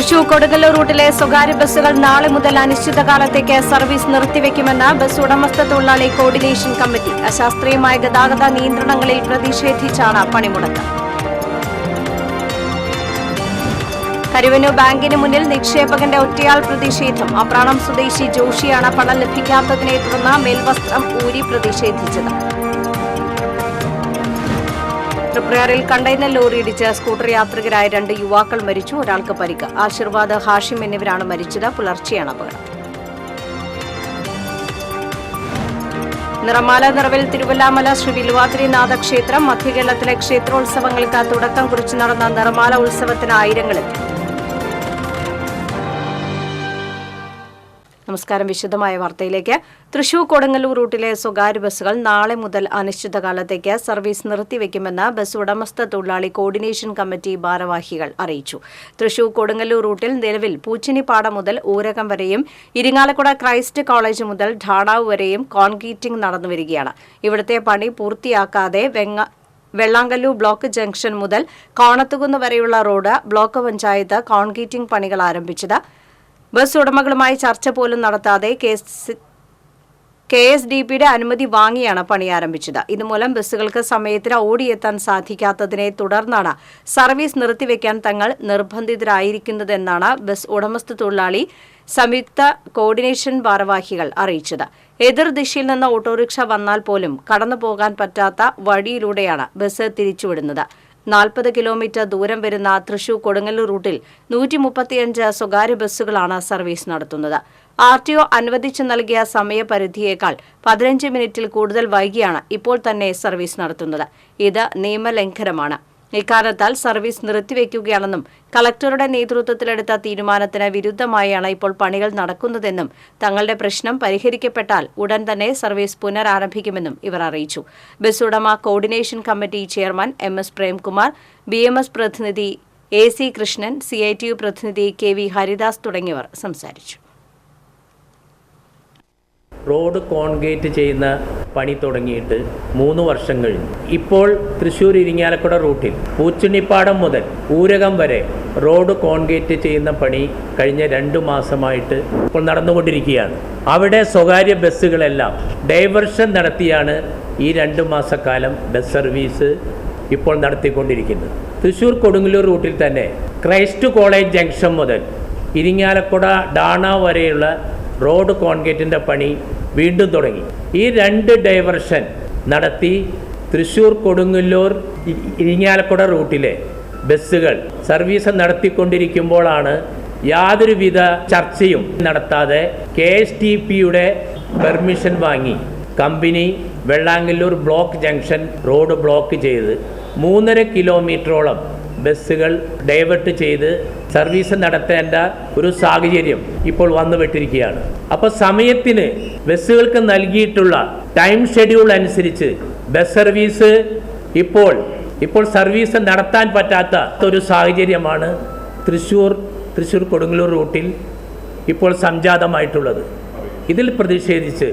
തൃശൂർ കൊടുങ്ങല്ലൂർ റൂട്ടിലെ സ്വകാര്യ ബസ്സുകൾ നാളെ മുതൽ അനിശ്ചിതകാലത്തേക്ക് സർവീസ് നിർത്തിവെക്കുമെന്ന് ബസ് ഉടമസ്ഥ തൊഴിലാളി കോർഡിനേഷൻ കമ്മിറ്റി. അശാസ്ത്രീയമായ ഗതാഗത നിയന്ത്രണങ്ങളിൽ പ്രതിഷേധിച്ചാണ് പണിമുടക്ക്. കരുവന്നൂർ ബാങ്കിന് മുന്നിൽ നിക്ഷേപകന്റെ ഒറ്റയാൾ പ്രതിഷേധം. അപ്രാണം സ്വദേശി ജോഷിയാണ് പണം ലഭിക്കാത്തതിനെ തുടർന്ന് മേൽവസ്ത്രം ഊരി പ്രതിഷേധിച്ചത്. തൃപ്രയാറിൽ കണ്ടെയ്നർ ലോറി ഇടിച്ച് സ്കൂട്ടർ യാത്രികരായ 2 യുവാക്കൾ മരിച്ചു. ഒരാൾക്ക് പരിക്ക്. ആശീർവാദ്, ഹാഷിം എന്നിവരാണ് മരിച്ചത്. പുലർച്ചെയാണ് അപകടം. നിറമാല നിറവിൽ തിരുവല്ലാമല ശ്രീ വില്വാദ്രിനാഥ ക്ഷേത്രം. മധ്യകേരളത്തിലെ ക്ഷേത്രോത്സവങ്ങൾക്ക് തുടക്കം കുറിച്ച് നടന്ന നിറമാല ഉത്സവത്തിന് ആയിരങ്ങളെത്തി. നമസ്കാരം. വിശദമായ വാർത്തയിലേക്ക്. തൃശൂർ കൊടുങ്ങല്ലൂർ റൂട്ടിലെ സ്വകാര്യ ബസ്സുകൾ നാളെ മുതൽ അനിശ്ചിതകാലത്തേക്ക് സർവീസ് നിർത്തിവെക്കുമെന്ന് ബസ് ഉടമസ്ഥ തൊഴിലാളി കോർഡിനേഷൻ കമ്മിറ്റി ഭാരവാഹികൾ അറിയിച്ചു. തൃശൂർ കൊടുങ്ങല്ലൂർ റൂട്ടിൽ നിലവിൽ പൂച്ചനിപ്പാടം മുതൽ ഊരകം വരെയും ഇരിങ്ങാലക്കുട ക്രൈസ്റ്റ് കോളേജ് മുതൽ ഠാണാവ് വരെയും കോൺക്രീറ്റിംഗ് നടന്നുവരികയാണ്. ഇവിടുത്തെ പണി പൂർത്തിയാക്കാതെ വെള്ളാങ്കല്ലൂർ ബ്ലോക്ക് ജംഗ്ഷൻ മുതൽ കോണത്തുകുന്ന് വരെയുള്ള റോഡ് ബ്ലോക്ക് പഞ്ചായത്ത് കോൺക്രീറ്റിംഗ് പണികൾ ആരംഭിച്ചത്. ബസ് ഉടമകളുമായി ചർച്ച പോലും നടത്താതെ KSDPയുടെ അനുമതി വാങ്ങിയാണ് പണി ആരംഭിച്ചത്. ഇതുമൂലം ബസ്സുകൾക്ക് സമയത്തിന് ഓടിയെത്താൻ സാധിക്കാത്തതിനെ തുടർന്നാണ് സർവീസ് നിർത്തിവെക്കാൻ തങ്ങൾ നിർബന്ധിതരായിരിക്കുന്നതെന്നാണ് ബസ് ഉടമസ്ഥ തൊഴിലാളി സംയുക്ത കോർഡിനേഷൻ ഭാരവാഹികൾ അറിയിച്ചത്. എതിർദിശയിൽ നിന്ന് ഓട്ടോറിക്ഷ വന്നാൽ പോലും കടന്നുപോകാൻ പറ്റാത്ത വഴിയിലൂടെയാണ് ബസ് തിരിച്ചുവിടുന്നത്. 40 കിലോമീറ്റർ ദൂരം വരുന്ന തൃശൂർ കൊടുങ്ങല്ലൂർ റൂട്ടിൽ 135 സ്വകാര്യ ബസ്സുകളാണ് സർവീസ് നടത്തുന്നത്. RTO അനുവദിച്ചു നൽകിയ സമയപരിധിയേക്കാൾ 15 മിനിറ്റിൽ കൂടുതൽ വൈകിയാണ് ഇപ്പോൾ തന്നെ സർവീസ് നടത്തുന്നത്. ഇത് നിയമലംഘനമാണ്. ഇക്കാരണത്താൽ സർവീസ് നിർത്തിവെക്കുകയാണെന്നും കളക്ടറുടെ നേതൃത്വത്തിലെടുത്ത തീരുമാനത്തിന് വിരുദ്ധമായാണ് ഇപ്പോൾ പണികൾ നടക്കുന്നതെന്നും തങ്ങളുടെ പ്രശ്നം പരിഹരിക്കപ്പെട്ടാൽ ഉടൻ തന്നെ സർവീസ് പുനരാരംഭിക്കുമെന്നും ഇവർ അറിയിച്ചു. ബസ് ഉടമ coordination committee chairman MS Premkumar, BMS പ്രതിനിധി AC കൃഷ്ണൻ, CITU പ്രതിനിധി KV ഹരിദാസ് തുടങ്ങിയവർ സംസാരിച്ചു. റോഡ് കോൺക്രീറ്റ് ചെയ്യുന്ന പണി തുടങ്ങിയിട്ട് 3 വർഷം കഴിഞ്ഞു. ഇപ്പോൾ തൃശ്ശൂർ ഇരിങ്ങാലക്കുട റൂട്ടിൽ പൂച്ചണിപ്പാടം മുതൽ ഊരകം വരെ റോഡ് കോൺക്രീറ്റ് ചെയ്യുന്ന പണി കഴിഞ്ഞ 2 മാസമായിട്ട് ഇപ്പോൾ നടന്നുകൊണ്ടിരിക്കുകയാണ്. അവിടെ സ്വകാര്യ ബസ്സുകളെല്ലാം ഡൈവേർഷൻ നടത്തിയാണ് ഈ 2 മാസക്കാലം ബസ് സർവീസ് ഇപ്പോൾ നടത്തിക്കൊണ്ടിരിക്കുന്നത്. തൃശ്ശൂർ കൊടുങ്ങല്ലൂർ റൂട്ടിൽ തന്നെ ക്രൈസ്റ്റ് കോളേജ് ജംഗ്ഷൻ മുതൽ ഇരിങ്ങാലക്കുട ഡാണ വരെയുള്ള റോഡ് കോൺക്രീറ്റിൻ്റെ പണി വീണ്ടും തുടങ്ങി. ഈ 2 ഡൈവേർഷൻ നടത്തി തൃശ്ശൂർ കൊടുങ്ങല്ലൂർ ഇരിങ്ങാലക്കുട റൂട്ടിലെ ബസ്സുകൾ സർവീസ് നടത്തിക്കൊണ്ടിരിക്കുമ്പോഴാണ് യാതൊരുവിധ ചർച്ചയും നടത്താതെ KSTPയുടെ പെർമിഷൻ വാങ്ങി company Vellangallur block junction road block ചെയ്ത് 3.5 കിലോമീറ്ററോളം ബസ്സുകൾ ഡൈവേർട്ട് ചെയ്ത് സർവീസ് നടത്തേണ്ട ഒരു സാഹചര്യം ഇപ്പോൾ വന്നുപെട്ടിരിക്കുകയാണ്. അപ്പോൾ സമയത്തിന് ബസ്സുകൾക്ക് നൽകിയിട്ടുള്ള ടൈം ഷെഡ്യൂൾ അനുസരിച്ച് ബസ് സർവീസ് ഇപ്പോൾ സർവീസ് നടത്താൻ പറ്റാത്ത ഒരു സാഹചര്യമാണ് തൃശ്ശൂർ കൊടുങ്ങല്ലൂർ റൂട്ടിൽ ഇപ്പോൾ സംജാതമായിട്ടുള്ളത്. ഇതിൽ പ്രതിഷേധിച്ച്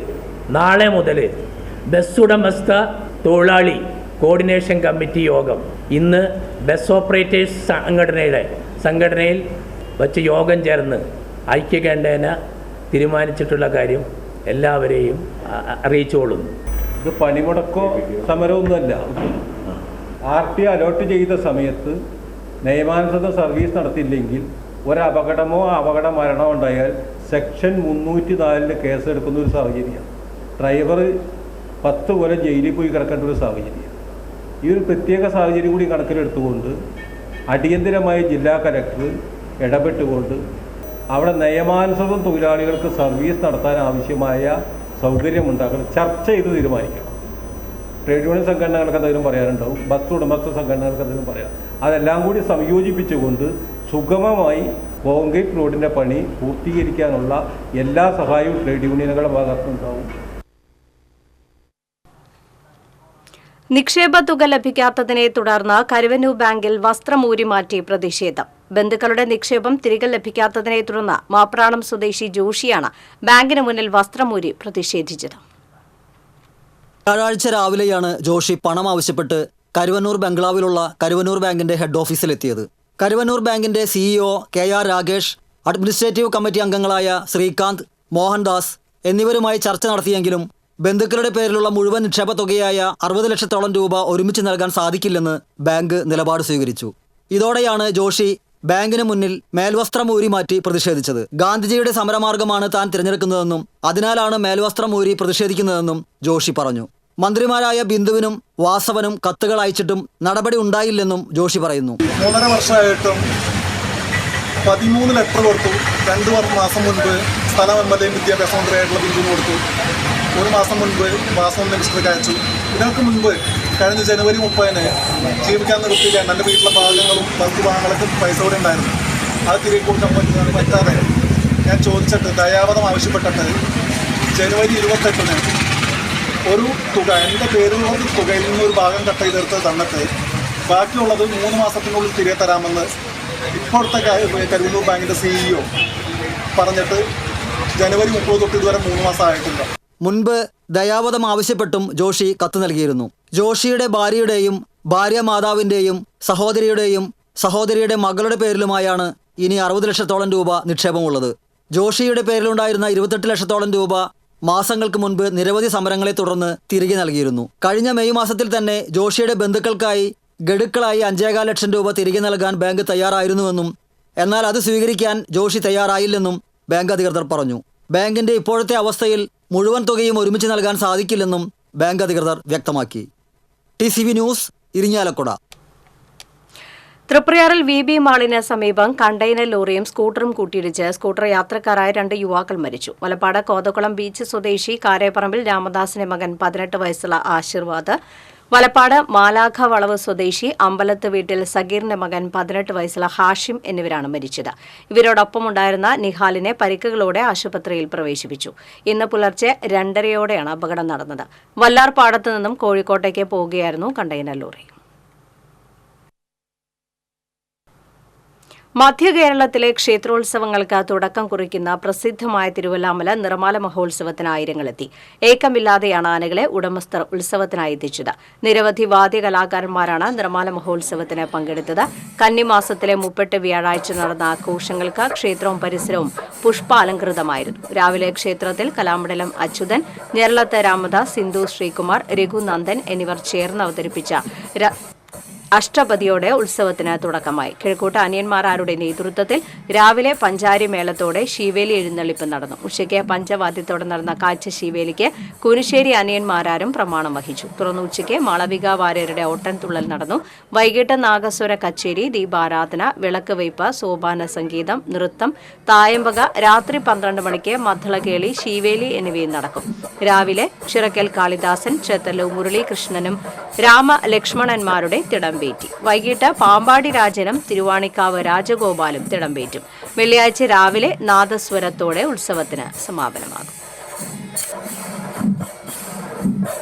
നാളെ മുതൽ ബസ് ഉടമസ്ഥ തൊഴിലാളി കോർഡിനേഷൻ കമ്മിറ്റി യോഗം ഇന്ന് ബസ് ഓപ്പറേറ്റേഴ്സ് സംഘടനയിൽ വച്ച് യോഗം ചേർന്ന് ഐക്യകണ്ഠേന തീരുമാനിച്ചിട്ടുള്ള കാര്യം എല്ലാവരെയും അറിയിച്ചുകൊള്ളുന്നു. ഇത് പണിമുടക്കോ സമരമൊന്നുമല്ല. RTO അലോട്ട് ചെയ്ത സമയത്ത് നിയമാനുസൃത സർവീസ് നടത്തിയില്ലെങ്കിൽ ഒരപകടമോ അപകട മരണമോ ഉണ്ടായാൽ സെക്ഷൻ 304 കേസെടുക്കുന്ന ഒരു സാഹചര്യമാണ്. ഡ്രൈവർ 10 കൊല്ലം ജയിലിൽ പോയി കിടക്കേണ്ട ഒരു സാഹചര്യം. ഈ ഒരു പ്രത്യേക സാഹചര്യം കൂടി കണക്കിലെടുത്തുകൊണ്ട് അടിയന്തരമായി ജില്ലാ കലക്ടർ ഇടപെട്ടുകൊണ്ട് അവിടെ നിയമാനുസൃതം തൊഴിലാളികൾക്ക് സർവീസ് നടത്താൻ ആവശ്യമായ സൗകര്യമുണ്ടാക്കണം, ചർച്ച ചെയ്ത് തീരുമാനിക്കണം. ട്രേഡ് യൂണിയൻ സംഘടനകൾക്ക് എന്തെങ്കിലും പറയാനുണ്ടാവും, ബസ് ഉടമസ്ഥ സംഘടനകൾക്ക് എന്തെങ്കിലും പറയാം. അതെല്ലാം കൂടി സംയോജിപ്പിച്ചുകൊണ്ട് സുഗമമായി കോൺക്രീറ്റ് റോഡിൻ്റെ പണി പൂർത്തീകരിക്കാനുള്ള എല്ലാ സഹായവും ട്രേഡ് യൂണിയനുകളുടെ ഭാഗത്തുനിന്നുണ്ടാവും. നിക്ഷേപ തുക ലഭിക്കാത്തതിനെ തുടർന്ന് കരുവന്നൂർ ബാങ്കിൽ വസ്ത്രം ഊരിമാറ്റി പ്രതിഷേധം. ബന്ധുക്കളുടെ നിക്ഷേപം തിരികെ ലഭിക്കാത്തതിനെ തുടർന്ന് മാപ്രാണം സ്വദേശി ജോഷിയാണ് ബാങ്കിന് മുന്നിൽ വസ്ത്രമൂരി പ്രതിഷേധിച്ചത്. വ്യാഴാഴ്ച രാവിലെയാണ് ജോഷി പണം ആവശ്യപ്പെട്ട് കരുവന്നൂർ ബംഗ്ലാവിലുള്ള കരുവന്നൂർ ബാങ്കിന്റെ ഹെഡ് ഓഫീസിലെത്തിയത്. കരുവന്നൂർ ബാങ്കിന്റെ CEO KR Ragesh, administrative committee അംഗങ്ങളായ ശ്രീകാന്ത്, മോഹൻദാസ് എന്നിവരുമായി ചർച്ച നടത്തിയെങ്കിലും ബന്ധുക്കളുടെ പേരിലുള്ള മുഴുവൻ നിക്ഷേപ തുകയായ 60 ലക്ഷത്തോളം രൂപ ഒരുമിച്ച് നൽകാൻ സാധിക്കില്ലെന്ന് ബാങ്ക് നിലപാട് സ്വീകരിച്ചു. ഇതോടെയാണ് ജോഷി ബാങ്കിന് മുന്നിൽ മേൽവസ്ത്രം ഊരി മാറ്റി പ്രതിഷേധിച്ചത്. ഗാന്ധിജിയുടെ സമരമാർഗമാണ് താൻ തിരഞ്ഞെടുക്കുന്നതെന്നും അതിനാലാണ് മേൽവസ്ത്രം ഊരി പ്രതിഷേധിക്കുന്നതെന്നും ജോഷി പറഞ്ഞു. മന്ത്രിമാരായ ബിന്ദുവിനും വാസവനും കത്തുകൾ അയച്ചിട്ടും നടപടി ഉണ്ടായില്ലെന്നും ജോഷി പറയുന്നു. 3.5 വർഷമായിട്ടും 13 ലെറ്റർ കൊടുത്തു. 2 മാസം മുൻപ് സ്ഥലം MLA വിദ്യാഭ്യാസ മന്ത്രിയായിട്ടുള്ള ബിന്ദുവിന് കൊടുത്തു. 1 മാസം മുൻപ് വാസവൻ മിനിസ്റ്റർക്ക് അയച്ചു. ഇതിനൊക്കെ മുൻപ് കഴിഞ്ഞ ജനുവരി 30-ന് ജീവിക്കാൻ നിർത്തിയില്ല. എൻ്റെ വീട്ടിലെ ഭാഗങ്ങളും വസ്തുഭാഗങ്ങളൊക്കെ പൈസ കൂടെ ഉണ്ടായിരുന്നു. അത് തിരികെ കൊടുക്കാൻ പറ്റാതെ ഞാൻ ചോദിച്ചിട്ട് ദയാവധം ആവശ്യപ്പെട്ടിട്ട് ജനുവരി 28-ന് ഒരു തുക എൻ്റെ പേരിലുള്ള തുകയിൽ നിന്ന് ഒരു ഭാഗം കട്ട് ചെയ്തെടുത്ത് തന്നിട്ട് ബാക്കിയുള്ളത് 3 മാസത്തിനുള്ളിൽ തിരികെ തരാമെന്ന് ഇപ്പോഴത്തെ കരുവന്നൂർ ബാങ്കിൻ്റെ CEO പറഞ്ഞിട്ട് ജനുവരി 30 തൊട്ട് ഇതുവരെ 3 മാസം ആയിട്ടില്ല. മുൻപ് ദയാവധം ആവശ്യപ്പെട്ടും ജോഷി കത്ത് നൽകിയിരുന്നു. ജോഷിയുടെ ഭാര്യയുടെയും ഭാര്യ മാതാവിൻ്റെയും സഹോദരിയുടെ മകളുടെ പേരിലുമായാണ് ഇനി 60 ലക്ഷത്തോളം രൂപ നിക്ഷേപമുള്ളത്. ജോഷിയുടെ പേരിലുണ്ടായിരുന്ന 28 ലക്ഷത്തോളം രൂപ മാസങ്ങൾക്ക് മുൻപ് നിരവധി സമരങ്ങളെ തുടർന്ന് തിരികെ നൽകിയിരുന്നു. കഴിഞ്ഞ മെയ് മാസത്തിൽ തന്നെ ജോഷിയുടെ ബന്ധുക്കൾക്കായി ഗഡുക്കളായി 5.25 ലക്ഷം രൂപ തിരികെ നൽകാൻ ബാങ്ക് തയ്യാറായിരുന്നുവെന്നും എന്നാൽ അത് സ്വീകരിക്കാൻ ജോഷി തയ്യാറായില്ലെന്നും ബാങ്ക് അധികൃതർ പറഞ്ഞു. ബാങ്കിന്റെ ഇപ്പോഴത്തെ അവസ്ഥയിൽ മുഴുവൻ തുകയും ഒരുമിച്ച് നൽകാൻ സാധിക്കില്ലെന്നും ബാങ്ക് അധികൃതർ വ്യക്തമാക്കി. TCV news, Irinjalakuda. തൃപ്രയാറിൽ VB മാളിന് സമീപം കണ്ടെയ്നർ ലോറിയും സ്കൂട്ടറും കൂട്ടിയിടിച്ച് സ്കൂട്ടർ യാത്രക്കാരായ 2 യുവാക്കൾ മരിച്ചു. മലപ്പാട് കോതക്കുളം ബീച്ച് സ്വദേശി കാരേപ്പറമ്പിൽ രാമദാസിന്റെ മകൻ 18 വയസ്സുള്ള ആശീർവാദ്, വലപ്പാട് മാലാഖ വളവ് സ്വദേശി അമ്പലത്ത് വീട്ടിൽ സഗീറിന്റെ മകൻ 18 വയസ്സുള്ള ഹാഷിം എന്നിവരാണ് മരിച്ചത്. ഇവരോടൊപ്പമുണ്ടായിരുന്ന നിഹാലിനെ പരിക്കുകളോടെ ആശുപത്രിയിൽ പ്രവേശിപ്പിച്ചു. ഇന്ന് പുലർച്ചെ 2:30-യോടെയാണ് അപകടം നടന്നത്. വല്ലാർപാടത്ത് നിന്നും കോഴിക്കോട്ടേക്ക് പോവുകയായിരുന്നു കണ്ടെയ്നർ ലോറി. മധ്യകേരളത്തിലെ ക്ഷേത്രോത്സവങ്ങൾക്ക് തുടക്കം കുറിക്കുന്ന പ്രസിദ്ധമായ തിരുവല്ലാമല നിറമാല മഹോത്സവത്തിന് ആയിരങ്ങളെത്തി. ഏക്കമില്ലാതെയാണ് ആനകളെ ഉടമസ്ഥർ ഉത്സവത്തിനായി എത്തിച്ചത്. നിരവധി വാദ്യകലാകാരന്മാരാണ് നിറമാല മഹോത്സവത്തിന് പങ്കെടുത്തത്. കന്നിമാസത്തിലെ 30 വ്യാഴാഴ്ച നടന്ന ആഘോഷങ്ങൾക്ക് ക്ഷേത്രവും പരിസരവും പുഷ്പാലങ്കൃതമായിരുന്നു. രാവിലെ ക്ഷേത്രത്തിൽ കലാമണ്ഡലം അച്യുതൻ, ഞെരളത്ത് രാമദാസ്, സിന്ധു ശ്രീകുമാർ, രഘുനന്ദൻ എന്നിവർ ചേർന്ന് അവതരിപ്പിച്ച അഷ്ടപതിയോടെ ഉത്സവത്തിന് തുടക്കമായി. കിഴക്കൂട്ട് അനിയന്മാരുടെ നേതൃത്വത്തിൽ രാവിലെ പഞ്ചാരി മേളത്തോടെ ശീവേലി എഴുന്നള്ളിപ്പ് നടന്നു. ഉച്ചയ്ക്ക് പഞ്ചവാദ്യത്തോടെ നടന്ന കാഴ്ച ശീവേലിക്ക് കുനിശ്ശേരി അനിയന്മാരും പ്രമാണം വഹിച്ചു. തുടർന്ന് ഉച്ചയ്ക്ക് മാളവിക വാര്യരുടെ ഓട്ടൻതുള്ളൽ നടന്നു. വൈകിട്ട് നാഗസ്വര കച്ചേരി, ദീപാരാധന, വിളക്ക് വയ്പ്, സോപാന സംഗീതം, നൃത്തം, തായമ്പക, രാത്രി 12 മണിക്ക് മദ്ദളകേളി, ശീവേലി എന്നിവയും നടക്കും. രാവിലെ ചിറക്കൽ കാളിദാസൻ, ചേത്തല്ലു മുരളീകൃഷ്ണനും രാമലക്ഷ്മണന്മാരുടെ തിടമ്പേറ്റി. വൈകിട്ട് പാമ്പാടി രാജനും തിരുവാണിക്കാവ് രാജഗോപാലും തിടമ്പേറ്റും. വെള്ളിയാഴ്ച രാവിലെ നാദസ്വരത്തോടെ ഉത്സവത്തിന് സമാപനമാകും.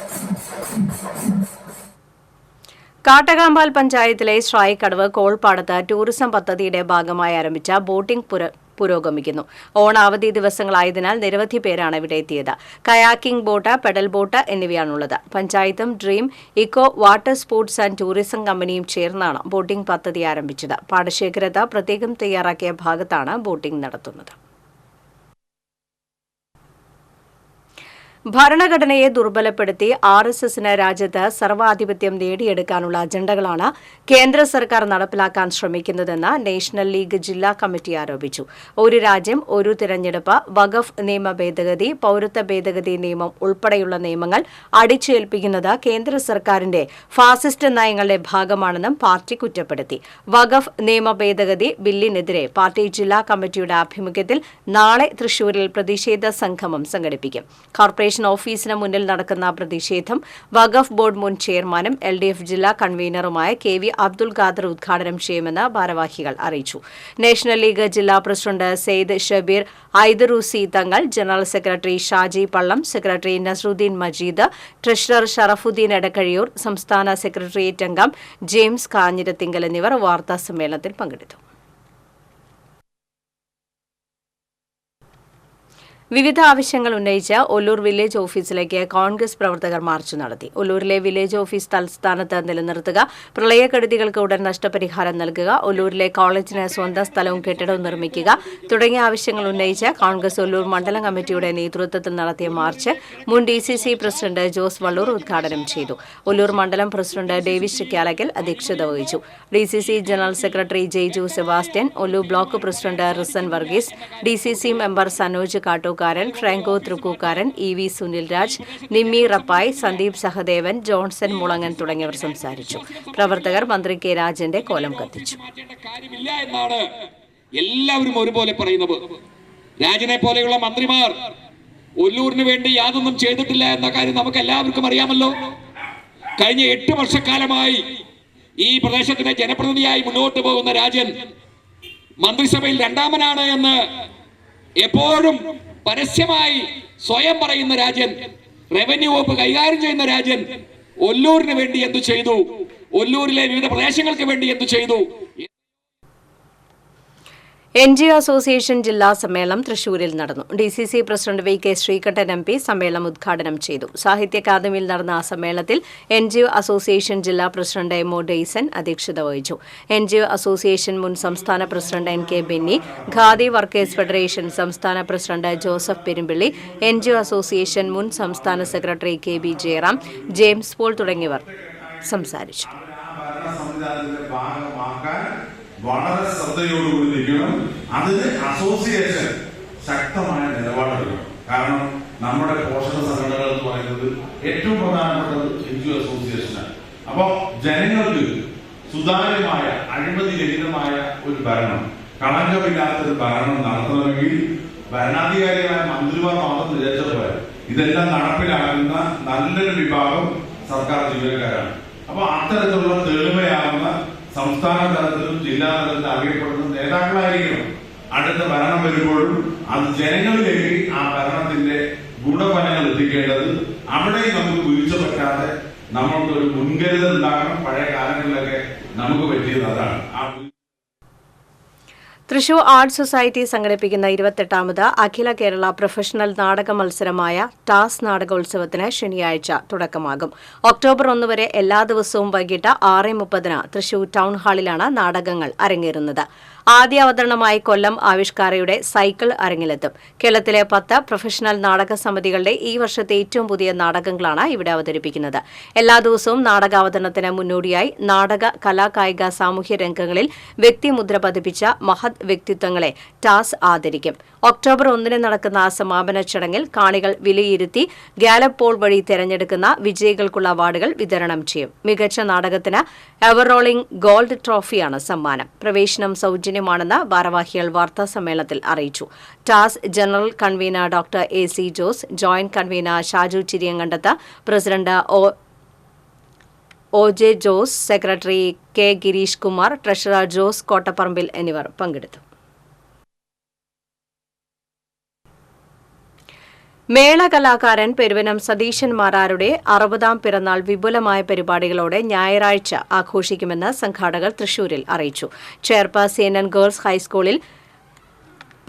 കാട്ടകാമ്പാൽ പഞ്ചായത്തിലെ ശ്രായിക്കടവ് കോൾപ്പാടത്ത് ടൂറിസം പദ്ധതിയുടെ ഭാഗമായി ആരംഭിച്ച ബോട്ടിംഗ് പുരോഗമിക്കുന്നു. ഓണാവധി ദിവസങ്ങളായതിനാൽ നിരവധി പേരാണ് ഇവിടെ എത്തിയത്. കയാക്കിംഗ് ബോട്ട്, പെഡൽ ബോട്ട് എന്നിവയാണുള്ളത്. പഞ്ചായത്തും dream eco water sports and tourism കമ്പനിയും ചേർന്നാണ് ബോട്ടിംഗ് പദ്ധതി ആരംഭിച്ചത്. പാടശേഖരത്ത് പ്രത്യേകം തയ്യാറാക്കിയ ഭാഗത്താണ് ബോട്ടിംഗ് നടത്തുന്നത്. ഭരണഘടനയെ ദുർബലപ്പെടുത്തി RSSന് രാജ്യത്ത് സർവാധിപത്യം നേടിയെടുക്കാനുള്ള അജണ്ടകളാണ് കേന്ദ്ര സർക്കാർ നടപ്പിലാക്കാൻ ശ്രമിക്കുന്നതെന്ന് നാഷണൽ ലീഗ് ജില്ലാ കമ്മിറ്റി ആരോപിച്ചു. ഒരു രാജ്യം ഒരു തിരഞ്ഞെടുപ്പ്, വഖഫ് നിയമ ഭേദഗതി, പൌരത്വ ഭേദഗതി നിയമം ഉൾപ്പെടെയുള്ള നിയമങ്ങൾ അടിച്ചേൽപ്പിക്കുന്നത് കേന്ദ്ര സർക്കാരിന്റെ ഫാസിസ്റ്റ് നയങ്ങളുടെ ഭാഗമാണെന്നും പാർട്ടി കുറ്റപ്പെടുത്തി. വഖഫ് നിയമ ഭേദഗതി ബില്ലിനെതിരെ പാർട്ടി ജില്ലാ കമ്മിറ്റിയുടെ ആഭിമുഖ്യത്തിൽ നാളെ തൃശൂരിൽ പ്രതിഷേധ സംഗമം സംഘടിപ്പിക്കും. കോർപ്പറേഷൻ ഓഫീസിന് മുന്നിൽ നടക്കുന്ന പ്രതിഷേധം വഖഫ് ബോർഡ് മുൻ ചെയർമാനും LDF ജില്ലാ കൺവീനറുമായ KV അബ്ദുൽ ഖാദർ ഉദ്ഘാടനം ചെയ്യുമെന്ന് ഭാരവാഹികൾ അറിയിച്ചു. നാഷണൽ ലീഗ് ജില്ലാ പ്രസിഡന്റ് സെയ്ദ് ഷബീർ ഐദറൂസി തങ്ങൾ, ജനറൽ സെക്രട്ടറി ഷാജി പള്ളം, സെക്രട്ടറി നസറുദ്ദീൻ മജീദ്, ട്രഷറർ ഷറഫുദ്ദീൻ എടക്കഴിയൂർ, സംസ്ഥാന സെക്രട്ടേറിയറ്റ് അംഗം ജെയിംസ് കാഞ്ഞിരത്തിങ്കൽ എന്നിവർ വാർത്താസമ്മേളനത്തിൽ പങ്കെടുത്തു. വിവിധ ആവശ്യങ്ങൾ ഉന്നയിച്ച് ഒല്ലൂർ വില്ലേജ് ഓഫീസിലേക്ക് കോൺഗ്രസ് പ്രവർത്തകർ മാർച്ച് നടത്തി. ഒല്ലൂരിലെ വില്ലേജ് ഓഫീസ് തൽസ്ഥാനത്ത് നിലനിർത്തുക, പ്രളയക്കെടുതികൾക്ക് ഉടൻ നഷ്ടപരിഹാരം നൽകുക, ഒല്ലൂരിലെ കോളേജിന് സ്വന്തം സ്ഥലവും കെട്ടിടവും നിർമ്മിക്കുക തുടങ്ങിയ ആവശ്യങ്ങൾ ഉന്നയിച്ച് കോൺഗ്രസ് ഒല്ലൂർ മണ്ഡലം കമ്മിറ്റിയുടെ നേതൃത്വത്തിൽ നടത്തിയ മാർച്ച് മുൻ DCC പ്രസിഡന്റ് ജോസ് വള്ളൂർ ഉദ്ഘാടനം ചെയ്തു. ഒല്ലൂർ മണ്ഡലം പ്രസിഡന്റ് ഡേവിസ് ചിക്കാലക്കൽ അധ്യക്ഷത വഹിച്ചു. DCC general secretary Jaiju Sebastian, Ollur block president Rison Varghese, DCC member Sanoj Kattookkaran, Franco Thrikkookkaran, EV Sunil Raj, Nimmi Rappai, Sandeep Sahadevan, Johnson Mulangan തുടങ്ങിയവർ സംസാരിച്ചു. പ്രവർത്തകർ മന്ത്രി K രാജന്റെ കോലം കത്തിച്ചു. എല്ലാവരും ഒരുപോലെ പറയുന്നത് രാജനെ പോലെയുള്ള മന്ത്രിമാർ ഒല്ലൂരിന് വേണ്ടി യാതൊന്നും ചെയ്തിട്ടില്ല എന്ന കാര്യം നമുക്ക് എല്ലാവർക്കും അറിയാമല്ലോ. കഴിഞ്ഞ 8 വർഷക്കാലമായി ഈ പ്രദേശത്തിന്റെ ജനപ്രതിനിധിയായി മുന്നോട്ട് പോകുന്ന രാജൻ മന്ത്രിസഭയിൽ രണ്ടാമനാണ് എന്ന് എപ്പോഴും പരസ്യമായി സ്വയം പറയുന്ന രാജൻ, റവന്യൂ വകുപ്പ് കൈകാര്യം ചെയ്യുന്ന രാജൻ ഒല്ലൂരിന് വേണ്ടി എന്തു ചെയ്തു, ഒല്ലൂരിലെ വിവിധ പ്രദേശങ്ങൾക്ക് വേണ്ടി എന്തു ചെയ്തു? NGO അസോസിയേഷൻ ജില്ലാ സമ്മേളനം തൃശൂരിൽ നടന്നു. DCC president VK Sreekandan MP സമ്മേളനം ഉദ്ഘാടനം ചെയ്തു. സാഹിത്യ അക്കാദമിയിൽ നടന്ന സമ്മേളനത്തിൽ NGO അസോസിയേഷൻ ജില്ലാ പ്രസിഡന്റ് MO ഡെയ്സൺ അധ്യക്ഷത വഹിച്ചു. NGO അസോസിയേഷൻ മുൻ സംസ്ഥാന president NK Benny, Khadi workers federation സംസ്ഥാന president Joseph Perumpilly, NGO association മുൻ സംസ്ഥാന secretary KB Jayaram, James Paul തുടങ്ങിയവർ സംസാരിച്ചു. വളരെ ശ്രദ്ധയോടുകൂടി നിൽക്കണം. അതിന് അസോസിയേഷൻ ശക്തമായ നിലപാടെടുക്കണം. കാരണം നമ്മുടെ പോഷക സംഘടനകൾ എന്ന് പറയുന്നത് ഏറ്റവും പ്രധാനപ്പെട്ടത് NGO അസോസിയേഷനാണ്. അപ്പൊ ജനങ്ങൾക്ക് സുതാര്യമായ അഴിമതിരഹിതമായ ഒരു ഭരണം, കളങ്കമില്ലാത്തൊരു ഭരണം നടത്തണമെങ്കിൽ ഭരണാധികാരികളായ മന്ത്രിമാർ മാത്രം നിരച്ചതുപോലെ ഇതെല്ലാം നടപ്പിലാക്കുന്ന നല്ലൊരു വിഭാഗം സർക്കാർ ജീവനക്കാരാണ്. അപ്പൊ അത്തരത്തിലുള്ള തെളിമയാകുന്ന സംസ്ഥാന തലത്തിലും ജില്ലാ തലത്തിലും അറിയപ്പെടുന്ന നേതാക്കളായിരിക്കണം അടുത്ത ഭരണം വരുമ്പോഴും അത് ജനങ്ങളിലേക്ക് ആ ഭരണത്തിന്റെ ഗുണഫലങ്ങൾ എത്തിക്കേണ്ടത്. അവിടെ നമുക്ക് വീഴ്ച പറ്റാതെ നമ്മൾക്ക് ഒരു മുൻകരുതൽ ഉണ്ടാകണം. പഴയ കാലങ്ങളിലൊക്കെ നമുക്ക് പറ്റിയത് അതാണ്. തൃശൂർ ആർട്സ് സൊസൈറ്റി സംഘടിപ്പിക്കുന്ന 28ാമത് അഖില കേരള പ്രൊഫഷണൽ നാടക മത്സരമായ ടാസ് നാടകോത്സവത്തിന് ശനിയാഴ്ച തുടക്കമാകും. ഒക്ടോബർ 1 വരെ എല്ലാ ദിവസവും വൈകിട്ട് 6:30 തൃശൂർ ടൗൺ ഹാളിലാണ് നാടകങ്ങൾ അരങ്ങേറുന്നത്. ആദ്യ അവതരണമായി കൊല്ലം ആവിഷ്കാരയുടെ സൈക്കിൾ അരങ്ങിലെത്തും. കേരളത്തിലെ 10 പ്രൊഫഷണൽ നാടക സമിതികളുടെ ഈ വർഷത്തെ ഏറ്റവും പുതിയ നാടകങ്ങളാണ് ഇവിടെ അവതരിപ്പിക്കുന്നത്. എല്ലാ ദിവസവും നാടകാവതരണത്തിന് മുന്നോടിയായി നാടക, കലാകായിക, സാമൂഹ്യ രംഗങ്ങളിൽ വ്യക്തിമുദ്ര പതിപ്പിച്ച മഹത് വ്യക്തിത്വങ്ങളെ ടാസ് ആദരിക്കും. ഒക്ടോബർ 1 നടക്കുന്ന സമാപന ചടങ്ങിൽ കാണികൾ വിലയിരുത്തി ഗാലപ്പ് പോൾ വഴി തെരഞ്ഞെടുക്കുന്ന വിജയികൾക്കുള്ള അവാർഡുകൾ വിതരണം ചെയ്യും. മികച്ച നാടകത്തിന് എവർറോളിംഗ് ഗോൾഡ് ട്രോഫിയാണ് സമ്മാനം. പ്രവേശനം സൗജന്യമാണെന്ന് ഭാരവാഹികൾ വാർത്താസമ്മേളനത്തിൽ അറിയിച്ചു. ടാസ് general convener doctor AC Jose, joint convener Shaju Chiriyankandath, president OJ Jose, secretary K Gireesh Kumar, treasurer Jose Kottaparambil എന്നിവർ പങ്കെടുത്തു. മേള കലാകാരൻ പെരുവനം സതീശൻ മാരാരുടെ 60ാം പിറന്നാൾ വിപുലമായ പരിപാടികളോടെ ഞായറാഴ്ച ആഘോഷിക്കുമെന്ന് സംഘാടകർ തൃശൂരിൽ അറിയിച്ചു. ചേർപ്പ് CNN ഗേൾസ് ഹൈസ്കൂളിൽ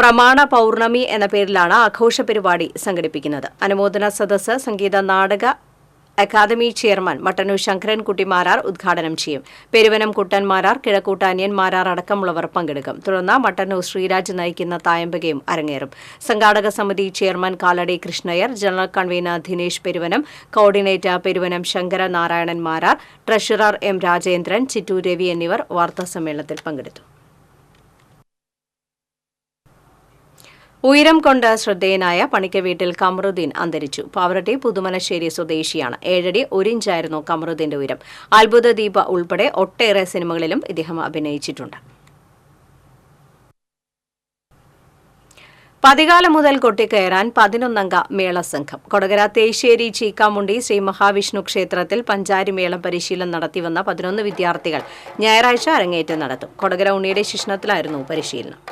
പ്രമാണ പൌർണമി എന്ന പേരിലാണ് ആഘോഷ പരിപാടി സംഘടിപ്പിക്കുന്നത്. അനുമോദന സദസ്സ് സംഗീത നാടക അക്കാദമി ചെയർമാൻ മട്ടന്നൂർ ശങ്കരൻകുട്ടി മാരാർ ഉദ്ഘാടനം ചെയ്യും. പെരുവനം കുട്ടൻ മാരാർ, കിഴക്കൂട്ട് അനിയൻ മാരാർ അടക്കമുള്ളവർ പങ്കെടുക്കും. തുടർന്ന് മട്ടന്നൂർ ശ്രീരാജ് നയിക്കുന്ന തായമ്പകയും അരങ്ങേറും. സംഘാടക സമിതി chairman Kalady Krishnayyar, general convener Dinesh Peruvanam, coordinator Peruvanam Sankara Narayanan Marar, treasurer M Rajendran, Chittur Ravi എന്നിവർ വാർത്താസമ്മേളനത്തിൽ പങ്കെടുത്തു. ഉയരം കൊണ്ട് ശ്രദ്ധേയനായ പണിക്ക വീട്ടിൽ കമറുദ്ദീൻ അന്തരിച്ചു. പാവറട്ടി പുതുമനശ്ശേരി സ്വദേശിയാണ്. 7 അടി 1 ഇഞ്ചായിരുന്നു കമറുദ്ദീന്റെ ഉയരം. അത്ഭുത ദീപ ഉൾപ്പെടെ ഒട്ടേറെ സിനിമകളിലും ഇദ്ദേഹം അഭിനയിച്ചിട്ടുണ്ട്. പതികാലം മുതൽ കൊട്ടിക്കയറാൻ 11 അംഗ മേളസംഘം. കൊടകര തേശ്ശേരി ചീക്കാമുണ്ടി ശ്രീ മഹാവിഷ്ണു ക്ഷേത്രത്തിൽ പഞ്ചാരി മേളം പരിശീലനം നടത്തിവന്ന 11 വിദ്യാർത്ഥികൾ ഞായറാഴ്ച അരങ്ങേറ്റം നടത്തും. കൊടകര ഉണ്ണിയുടെ ശിക്ഷണത്തിലായിരുന്നു പരിശീലനം.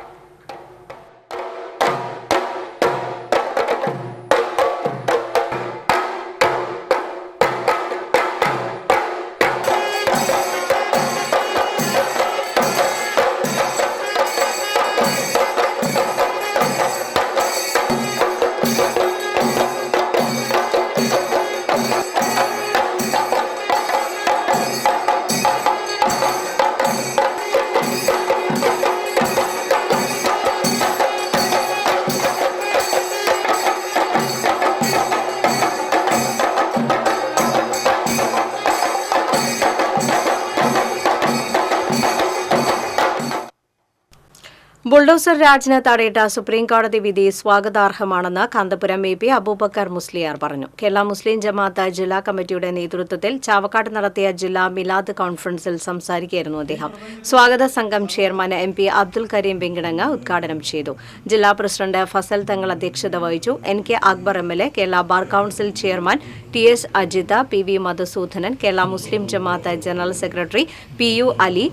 ബുൾഡോസർ രാജിന് തടയിട്ട സുപ്രീംകോടതി വിധി സ്വാഗതാർഹമാണെന്ന് കാന്തപുരം എ പി അബൂബക്കർ മുസ്ലിയാർ പറഞ്ഞു. കേരള മുസ്ലിം ജമാഅത്ത് ജില്ലാ കമ്മിറ്റിയുടെ നേതൃത്വത്തിൽ ചാവക്കാട് നടത്തിയ ജില്ലാ മിലാദ് കോൺഫറൻസിൽ സംസാരിക്കുകയായിരുന്നു അദ്ദേഹം. സ്വാഗത സംഘം chairman M P Abdul Kareem Venkitangu ഉദ്ഘാടനം ചെയ്തു. ജില്ലാ പ്രസിഡന്റ് ഫസൽ തങ്ങൾ അധ്യക്ഷത വഹിച്ചു. N K Akbar MLA, Kerala bar council chairman TS Ajitha, PV Madhusudhanan, Kerala Muslim Jamaath general secretary PU Ali,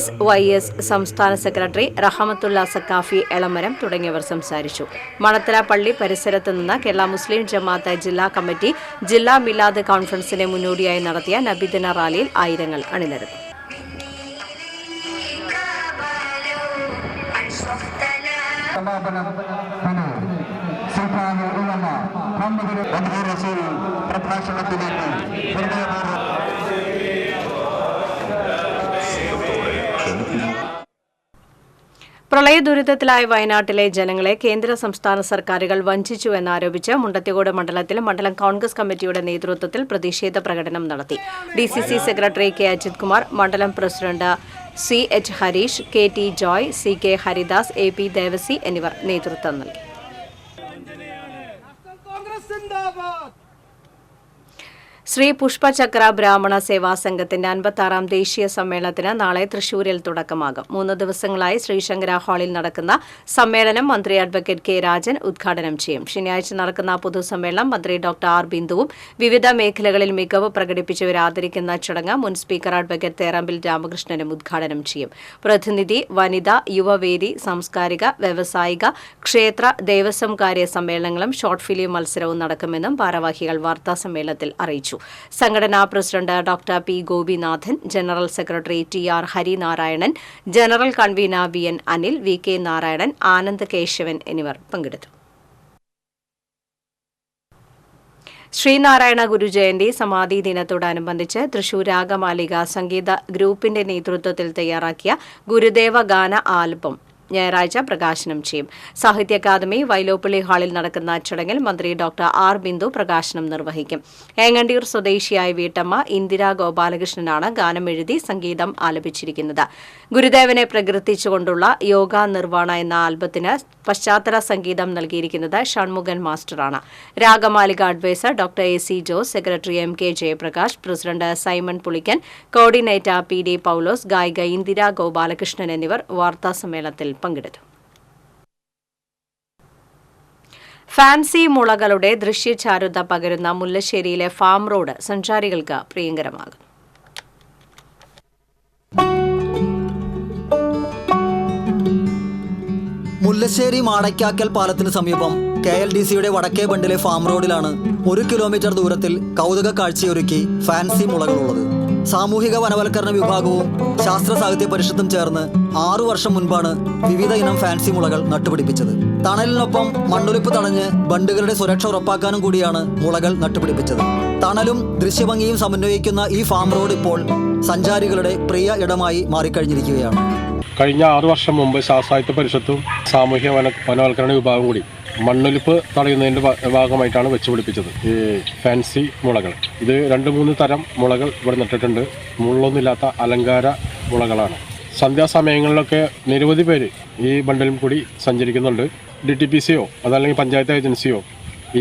SYS സംസ്ഥാന സെക്രട്ടറി റഹമത്തുള്ള സക്കാഫി എളമരം തുടങ്ങിയവർ സംസാരിച്ചു. മണത്തല പള്ളി പരിസരത്ത് നിന്ന് കേരള മുസ്ലിം ജമാഅത്ത് ജില്ലാ കമ്മിറ്റി ജില്ലാ മിലാദ് കോൺഫറൻസിന് മുന്നോടിയായി നടത്തിയ നബിദിന റാലിയിൽ ആയിരങ്ങൾ അണിനിരന്നു. പ്രളയ ദുരിതത്തിലായ വയനാട്ടിലെ ജനങ്ങളെ കേന്ദ്ര സംസ്ഥാന സർക്കാരുകൾ വഞ്ചിച്ചു എന്നാരോപിച്ച് മുണ്ടത്തിക്കോട് മണ്ഡലത്തിൽ മണ്ഡലം കോൺഗ്രസ് കമ്മിറ്റിയുടെ നേതൃത്വത്തിൽ പ്രതിഷേധ പ്രകടനം നടത്തി. DCC secretary K Ajith Kumar, മണ്ഡലം president CH Harish, KT Joy, CK Haridas, AP Devassy എന്നിവർ നേതൃത്വം നൽകി. ശ്രീ പുഷ്പചക്ര ബ്രാഹ്മണ സേവാ സംഘത്തിന്റെ 56ാം ദേശീയ സമ്മേളനത്തിന് നാളെ തൃശൂരിൽ തുടക്കമാകും. 3 ദിവസങ്ങളായി ശ്രീശങ്കര ഹാളിൽ നടക്കുന്ന സമ്മേളനം മന്ത്രി അഡ്വക്കേറ്റ് K രാജൻ ഉദ്ഘാടനം ചെയ്യും. ശനിയാഴ്ച നടക്കുന്ന പൊതുസമ്മേളനം മന്ത്രി ഡോക്ടർ R ബിന്ദുവും വിവിധ മേഖലകളിൽ മികവ് പ്രകടിപ്പിച്ചവരെ ആദരിക്കുന്ന ചടങ്ങ് മുൻ സ്പീക്കർ അഡ്വക്കേറ്റ് തേറാമ്പിൽ രാമകൃഷ്ണനും ഉദ്ഘാടനം ചെയ്യും. പ്രതിനിധി, വനിത, യുവവേദി, സാംസ്കാരിക, വ്യവസായിക, ക്ഷേത്ര, ദേവസ്വം കാര്യ സമ്മേളനങ്ങളും ഷോർട്ട് ഫിലിം മത്സരവും നടക്കുമെന്നും ഭാരവാഹികൾ വാർത്താസമ്മേളനത്തിൽ അറിയിച്ചു. സംഘടനാ president doctor P Gopinathan, general secretary TR Harinarayanan, general convener VN Anil, VK Narayanan, Anand Keshavan എന്നിവർ പങ്കെടുത്തു. ശ്രീനാരായണ ഗുരുജയന്തി സമാധി ദിനത്തോടനുബന്ധിച്ച് തൃശൂർ രാഗമാലിക സംഗീത ഗ്രൂപ്പിന്റെ നേതൃത്വത്തിൽ തയ്യാറാക്കിയ ഗുരുദേവ ഗാന ആൽബം ഞായറാഴ്ച പ്രകാശനം ചെയ്യും. സാഹിത്യ അക്കാദമി വൈലോപ്പള്ളി ഹാളിൽ നടക്കുന്ന ചടങ്ങിൽ മന്ത്രി ഡോക്ടർ R ബിന്ദു പ്രകാശനം നിർവഹിക്കും. ഏങ്ങണ്ടിയൂർ സ്വദേശിയായ വീട്ടമ്മ ഇന്ദിരാ ഗോപാലകൃഷ്ണനാണ് ഗാനം എഴുതി സംഗീതം ആലപിച്ചിരിക്കുന്നത്. ഗുരുദേവനെ പ്രകീർത്തിച്ചുകൊണ്ടുള്ള യോഗ നിർവാണ എന്ന ആൽബത്തിന് പശ്ചാത്തല സംഗീതം നൽകിയിരിക്കുന്നത് ഷൺമുഖൻ മാസ്റ്ററാണ്. Ragamalika adviser doctor AC Jose, secretary MK Jayaprakash, president Simon Pulikkan, coordinator PD Paulose, ഗായിക ഇന്ദിരാ ഗോപാലകൃഷ്ണൻ എന്നിവർ വാർത്താസമ്മേളനത്തിൽ പങ്കെടുത്തു. ഫാൻസി മുളകളുടെ ദൃശ്യചാരുത പകരുന്ന മുല്ലശ്ശേരിയിലെ ഫാം റോഡ് സഞ്ചാരികൾക്ക് പ്രിയങ്കരമാകും. മുല്ലശ്ശേരി മാടക്കാക്കൽ പാലത്തിന് സമീപം KLDCയുടെ വടക്കേ ബണ്ടിലെ ഫാം റോഡിലാണ് 1 കിലോമീറ്റർ ദൂരത്തിൽ കൗതുക കാഴ്ചയൊരുക്കി ഫാൻസി മുളകളുള്ളത്. സാമൂഹിക വനവൽക്കരണ വിഭാഗവും ശാസ്ത്ര സാഹിത്യ പരിഷത്തും ചേർന്ന് 6 വർഷം മുൻപാണ് വിവിധ ഇനം ഫാൻസി മുളകൾ നട്ടുപിടിപ്പിച്ചത്. തണലിനൊപ്പം മണ്ണൊലിപ്പ് തടഞ്ഞ് ബണ്ടുകളുടെ സുരക്ഷ ഉറപ്പാക്കാനും കൂടിയാണ് മുളകൾ നട്ടുപിടിപ്പിച്ചത്. തണലും ദൃശ്യഭംഗിയും സമന്വയിക്കുന്ന ഈ ഫാം റോഡ് ഇപ്പോൾ സഞ്ചാരികളുടെ പ്രിയ ഇടമായി മാറിക്കഴിഞ്ഞിരിക്കുകയാണ്. കഴിഞ്ഞ 6 വർഷം മുമ്പ് സാഹിത്യ പരിഷത്തും സാമൂഹ്യ വനവൽക്കരണ വിഭാഗം കൂടി മണ്ണൊലിപ്പ് തടയുന്നതിൻ്റെ ഭാഗമായിട്ടാണ് വെച്ചുപിടിപ്പിച്ചത് ഈ ഫാൻസി മുളകൾ. ഇത് 2-3 തരം മുളകൾ ഇവിടെ നട്ടിട്ടുണ്ട്. മുള്ളൊന്നുമില്ലാത്ത അലങ്കാര മുളകളാണ്. സന്ധ്യാസമയങ്ങളിലൊക്കെ നിരവധി പേര് ഈ ബണ്ടിലും കൂടി സഞ്ചരിക്കുന്നുണ്ട്. DTPCയോ അതല്ലെങ്കിൽ പഞ്ചായത്ത് ഏജൻസിയോ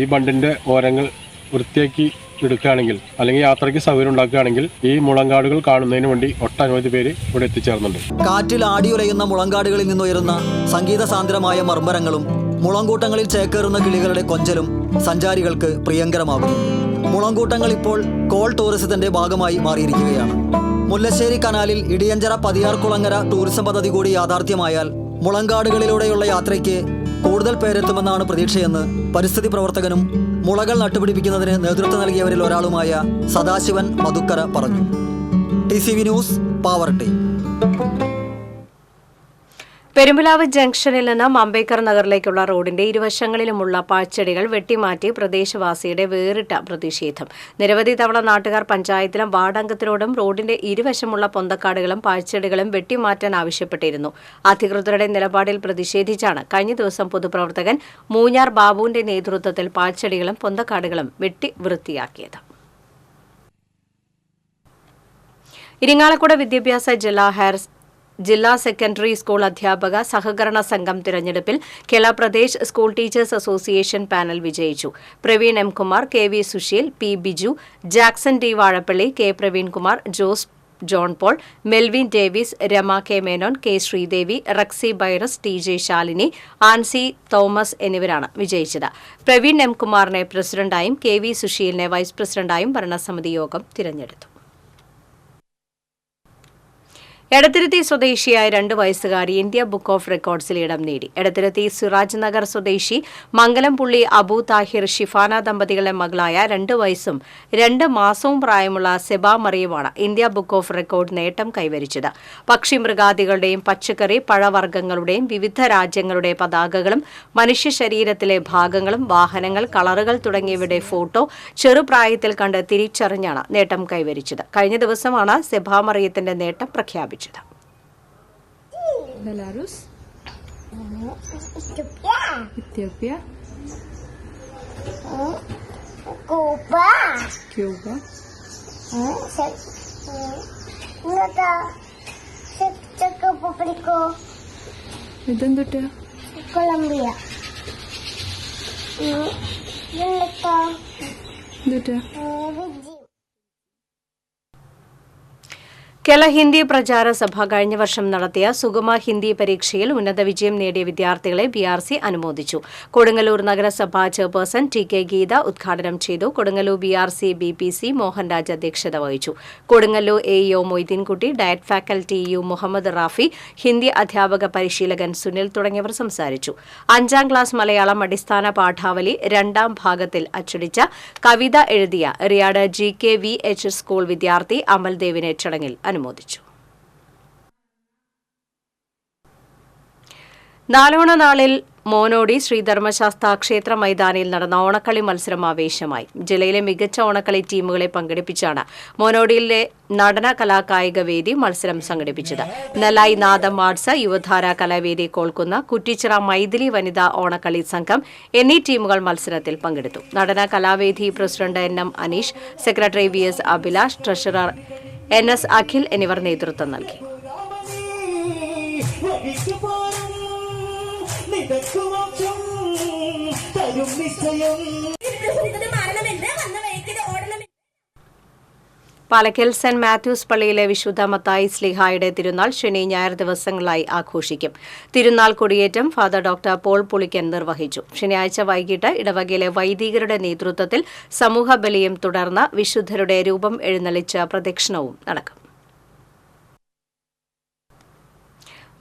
ഈ ബണ്ടിൻ്റെ ഓരങ്ങൾ വൃത്തിയാക്കി എടുക്കുകയാണെങ്കിൽ അല്ലെങ്കിൽ യാത്രയ്ക്ക് സൗകര്യം ഉണ്ടാക്കുകയാണെങ്കിൽ ഈ മുളങ്കാടുകൾ കാണുന്നതിന് വേണ്ടി ഒട്ടനവധി പേര് ഇവിടെ എത്തിച്ചേർന്നുണ്ട്. കാറ്റിൽ ആടിയുലയുന്ന മുളങ്കാടുകളിൽ നിന്നുയരുന്ന സംഗീത സാന്ദ്രമായ മർമ്മരങ്ങളും മുളങ്കൂട്ടങ്ങളിൽ ചേക്കേറുന്ന കിളികളുടെ കൊഞ്ചലും സഞ്ചാരികൾക്ക് പ്രിയങ്കരമാകുന്നു. മുളങ്കൂട്ടങ്ങൾ ഇപ്പോൾ കോൾ ടൂറിസത്തിന്റെ ഭാഗമായി മാറിയിരിക്കുകയാണ്. മുല്ലശ്ശേരി കനാലിൽ ഇടിയഞ്ചിറ പതിയാർകുളങ്ങര ടൂറിസം പദ്ധതി കൂടി യാഥാർത്ഥ്യമായാൽ മുളങ്കാടുകളിലൂടെയുള്ള യാത്രയ്ക്ക് കൂടുതൽ പേരെത്തുമെന്നാണ് പ്രതീക്ഷയെന്ന് പരിസ്ഥിതി പ്രവർത്തകനും മുളകൾ നട്ടുപിടിപ്പിക്കുന്നതിന് നേതൃത്വം നൽകിയവരിൽ ഒരാളുമായ സദാശിവൻ മധുക്കര പറഞ്ഞു. TCV news, Pavaratty. പെരുമ്പലാവ് ജംഗ്ഷനിൽ നിന്ന് അംബേദ്കർ നഗറിലേക്കുള്ള റോഡിന്റെ ഇരുവശങ്ങളിലുമുള്ള പാഴ്ചെടികൾ വെട്ടിമാറ്റി പ്രദേശവാസിയുടെ വേറിട്ട പ്രതിഷേധം. നിരവധി തവണ നാട്ടുകാർ പഞ്ചായത്തിലും വാർഡംഗത്തിനോടും റോഡിന്റെ ഇരുവശമുള്ള പൊന്തക്കാടുകളും പാഴ്ചെടികളും വെട്ടിമാറ്റാൻ ആവശ്യപ്പെട്ടിരുന്നു. അധികൃതരുടെ നിലപാടിൽ പ്രതിഷേധിച്ചാണ് കഴിഞ്ഞ ദിവസം പൊതുപ്രവർത്തകൻ മൂഞ്ഞാർ ബാബുവിന്റെ നേതൃത്വത്തിൽ പാഴ്ചെടികളും പൊന്തക്കാടുകളും വെട്ടി വൃത്തിയാക്കിയത്. ഇരിങ്ങാലക്കുട വിദ്യാഭ്യാസ ജില്ലാ ഹയർ ജില്ലാ സെക്കൻഡറി സ്കൂൾ അധ്യാപക സഹകരണ സംഘം തിരഞ്ഞെടുപ്പിൽ Kerala Pradesh school teachers association panel വിജയിച്ചു. Praveen M Kumar, K V Sushil, P Biju, Jackson D Vazhappally, K Praveenkumar, Jose John Paul, Melvin Davis, Rama K Menon, K Sreedevi, Rexy Byres, T J Shalini, Ancy Thomas എന്നിവരാണ് വിജയിച്ചത്. പ്രവീൺ എം കുമാറിനെ പ്രസിഡന്റായും കെ വി സുശീലിനെ വൈസ് പ്രസിഡന്റായും ഭരണസമിതി യോഗം തിരഞ്ഞെടുത്തു. എടത്തിരുത്തി സ്വദേശിയായ 2 വയസ്സുകാരി ഇന്ത്യ ബുക്ക് ഓഫ് റെക്കോർഡ്സിൽ ഇടം നേടി. എടത്തിരുത്തി സിറാജ് നഗർ സ്വദേശി മംഗലംപുള്ളി അബു താഹിർ ഷിഫാന ദമ്പതികളുടെ മകളായ 2 വയസ്സും 2 മാസവും പ്രായമുള്ള സെബ മറിയുമാണ് ഇന്ത്യ ബുക്ക് ഓഫ് റെക്കോർഡ് നേട്ടം കൈവരിച്ചത്. പക്ഷിമൃഗാദികളുടെയും പച്ചക്കറി പഴവർഗ്ഗങ്ങളുടെയും വിവിധ രാജ്യങ്ങളുടെ പതാകകളും മനുഷ്യ ശരീരത്തിലെ ഭാഗങ്ങളും വാഹനങ്ങൾ കളറുകൾ തുടങ്ങിയവയുടെ ഫോട്ടോ ചെറുപ്രായത്തിൽ കണ്ട് തിരിച്ചറിഞ്ഞാണ് നേട്ടം കൈവരിച്ചത്. കഴിഞ്ഞ ദിവസമാണ് സെബ മറിയത്തിന്റെ നേട്ടം പ്രഖ്യാപിച്ചത്. Belarus, Ethiopia, Cuba, ഇതെന്തുട്ടാ? കൊളംബിയ, എന്തുട്ടാ? കേരള ഹിന്ദി പ്രചാര സഭ കഴിഞ്ഞ വർഷം നടത്തിയ സുഗമ ഹിന്ദി പരീക്ഷയിൽ ഉന്നത വിജയം നേടിയ വിദ്യാർത്ഥികളെ BRC അനുമോദിച്ചു. കൊടുങ്ങല്ലൂർ നഗരസഭാ ചെയർപേഴ്സൺ ടി കെ ഗീത ഉദ്ഘാടനം ചെയ്തു. കൊടുങ്ങല്ലൂർ BRC BPC മോഹൻരാജ് അധ്യക്ഷത വഹിച്ചു. Kodungallur AEO Moideenkutty, diet faculty EU Muhammad Rafi, Hindi അധ്യാപക പരിശീലകൻ സുനിൽ തുടങ്ങിയവർ സംസാരിച്ചു. 5ാം ക്ലാസ് മലയാളം അടിസ്ഥാന പാഠാവലി 2ാം ഭാഗത്തിൽ അച്ചടിച്ച കവിത എഴുതിയ റിയാഡ് GKVH സ്കൂൾ വിദ്യാർത്ഥി അമൽദേവിനെ ചടങ്ങിൽ അനുമോദിച്ചു. നാലോണ നാളിൽ മോനോടി ശ്രീധർമ്മശാസ്ത്ര ക്ഷേത്ര മൈതാനിയിൽ നടന്ന ഓണക്കളി മത്സരം ആവേശമായി. ജില്ലയിലെ മികച്ച ഓണക്കളി ടീമുകളെ പങ്കെടുപ്പിച്ചാണ് മോനോടിയിലെ നടന കലാകായിക വേദി മത്സരം സംഘടിപ്പിച്ചത്. നെല്ലായി നാദം ആർട്സ്, യുവധാര കലാവേദി കോൾക്കുന്ന, കുറ്റിച്ചിറ മൈഥിലി വനിതാ ഓണക്കളി സംഘം എന്നീ ടീമുകൾ മത്സരത്തിൽ പങ്കെടുത്തു. Nadana Kalavedi president NM Aneesh, secretary VS Abhilash, treasurer NS Akhil എന്നിവർ നേതൃത്വം നൽകി. പാലക്കൽ സെന്റ് മാത്യൂസ് പള്ളിയിലെ വിശുദ്ധ മത്തായി സ്ലീഹായുടെ തിരുനാൾ ശനി ഞായർ ദിവസങ്ങളായി ആഘോഷിക്കും. തിരുനാൾ കൊടിയേറ്റം ഫാദർ ഡോക്ടർ പോൾ പുളിക്കൻ നിർവഹിച്ചു. ശനിയാഴ്ച വൈകിട്ട് ഇടവകയിലെ വൈദികരുടെ നേതൃത്വത്തിൽ സമൂഹ ബലിയും തുടർന്ന് വിശുദ്ധരുടെ രൂപം എഴുന്നള്ളിച്ച പ്രദക്ഷിണവും നടക്കും.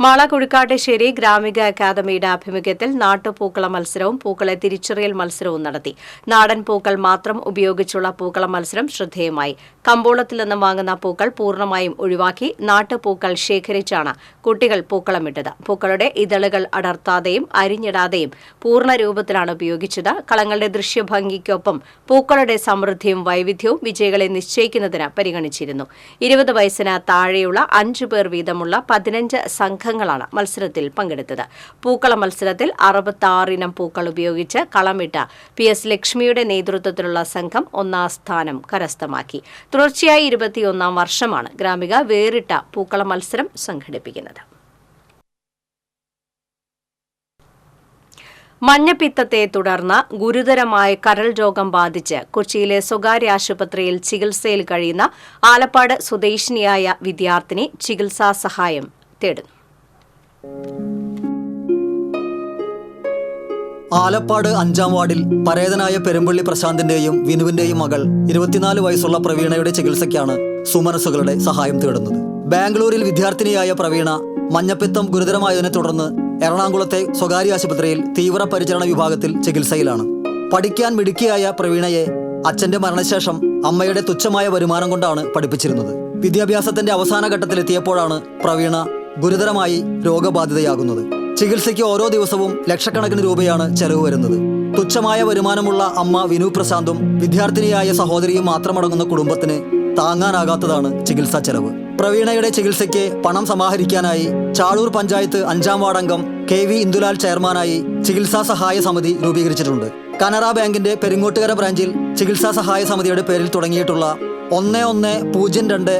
മാള കുഴിക്കാട്ടുശ്ശേരി ഗ്രാമിക അക്കാദമിയുടെ ആഭിമുഖ്യത്തിൽ നാട്ടുപൂക്കള മത്സരവും പൂക്കളെ തിരിച്ചറിയൽ മത്സരവും നടത്തി. നാടൻ പൂക്കൾ മാത്രം ഉപയോഗിച്ചുള്ള പൂക്കള മത്സരം ശ്രദ്ധേയമായി. കമ്പോളത്തിൽ നിന്ന് വാങ്ങുന്ന പൂക്കൾ പൂർണ്ണമായും ഒഴിവാക്കി നാട്ടുപൂക്കൾ ശേഖരിച്ചാണ് കുട്ടികൾ പൂക്കളമിട്ടത്. പൂക്കളുടെ ഇതളുകൾ അടർത്താതെയും അരിഞ്ഞിടാതെയും പൂർണ്ണ രൂപത്തിലാണ് ഉപയോഗിച്ചത്. കളങ്ങളുടെ ദൃശ്യഭംഗിക്കൊപ്പം പൂക്കളുടെ സമൃദ്ധിയും വൈവിധ്യവും വിജയികളെ നിശ്ചയിക്കുന്നതിന് പരിഗണിച്ചിരുന്നു. 20 വയസ്സിന് താഴെയുള്ള 5 പേർ വീതമുള്ള 15 സംഘങ്ങളാണ് മത്സരത്തിൽ പങ്കെടുത്തത്. പൂക്കള മത്സരത്തിൽ 66 ഇനം പൂക്കൾ ഉപയോഗിച്ച് കളമിട്ട PS ലക്ഷ്മിയുടെ നേതൃത്വത്തിലുള്ള സംഘം 1ാം സ്ഥാനം കരസ്ഥമാക്കി. തുടർച്ചയായി 21ാം വർഷമാണ് ഗ്രാമിക വേറിട്ട പൂക്കള മത്സരം സംഘടിപ്പിക്കുന്നത്. മഞ്ഞപ്പിത്തത്തെ തുടർന്ന് ഗുരുതരമായ കരൾ രോഗം ബാധിച്ച് കൊച്ചിയിലെ സ്വകാര്യ ആശുപത്രിയിൽ ചികിത്സയിൽ കഴിയുന്ന ആലപ്പാട് സ്വദേശിനിയായ വിദ്യാർത്ഥിനി ചികിത്സാ സഹായം തേടുന്നു. ആലപ്പാട് 5ാം വാർഡിൽ പരേതനായ പെരുമ്പള്ളി പ്രശാന്തിന്റെയും വിനുവിന്റെയും മകൾ 24 വയസ്സുള്ള പ്രവീണയുടെ ചികിത്സയ്ക്കാണ് സുമനസുകളുടെ സഹായം തേടുന്നത്. ബാംഗ്ലൂരിൽ വിദ്യാർത്ഥിനിയായ പ്രവീണ മഞ്ഞപ്പിത്തം ഗുരുതരമായതിനെ തുടർന്ന് എറണാകുളത്തെ സ്വകാര്യ ആശുപത്രിയിൽ തീവ്ര പരിചരണ വിഭാഗത്തിൽ ചികിത്സയിലാണ്. പഠിക്കാൻ മിടുക്കിയായ പ്രവീണയെ അച്ഛന്റെ മരണശേഷം അമ്മയുടെ തുച്ഛമായ വരുമാനം കൊണ്ടാണ് പഠിപ്പിച്ചിരുന്നത്. വിദ്യാഭ്യാസത്തിന്റെ അവസാന ഘട്ടത്തിലെത്തിയപ്പോഴാണ് പ്രവീണ ഗുരുതരമായി രോഗബാധിതയാകുന്നത്. ചികിത്സയ്ക്ക് ഓരോ ദിവസവും ലക്ഷക്കണക്കിന് രൂപയാണ് ചെലവ് വരുന്നത്. തുച്ഛമായ വരുമാനമുള്ള അമ്മ വിനു പ്രശാന്തും വിദ്യാർത്ഥിനിയായ സഹോദരിയും മാത്രമടങ്ങുന്ന കുടുംബത്തിന് താങ്ങാനാകാത്തതാണ് ചികിത്സാ ചെലവ്. പ്രവീണയുടെ ചികിത്സയ്ക്ക് പണം സമാഹരിക്കാനായി ചാളൂർ പഞ്ചായത്ത് 5ാം വാർഡംഗം KV ഇന്ദുലാൽ ചെയർമാനായി ചികിത്സാ സഹായ സമിതി രൂപീകരിച്ചിട്ടുണ്ട്. കനറ ബാങ്കിന്റെ പെരിങ്ങോട്ടുകര ബ്രാഞ്ചിൽ ചികിത്സാ സഹായ സമിതിയുടെ പേരിൽ തുടങ്ങിയിട്ടുള്ള 110200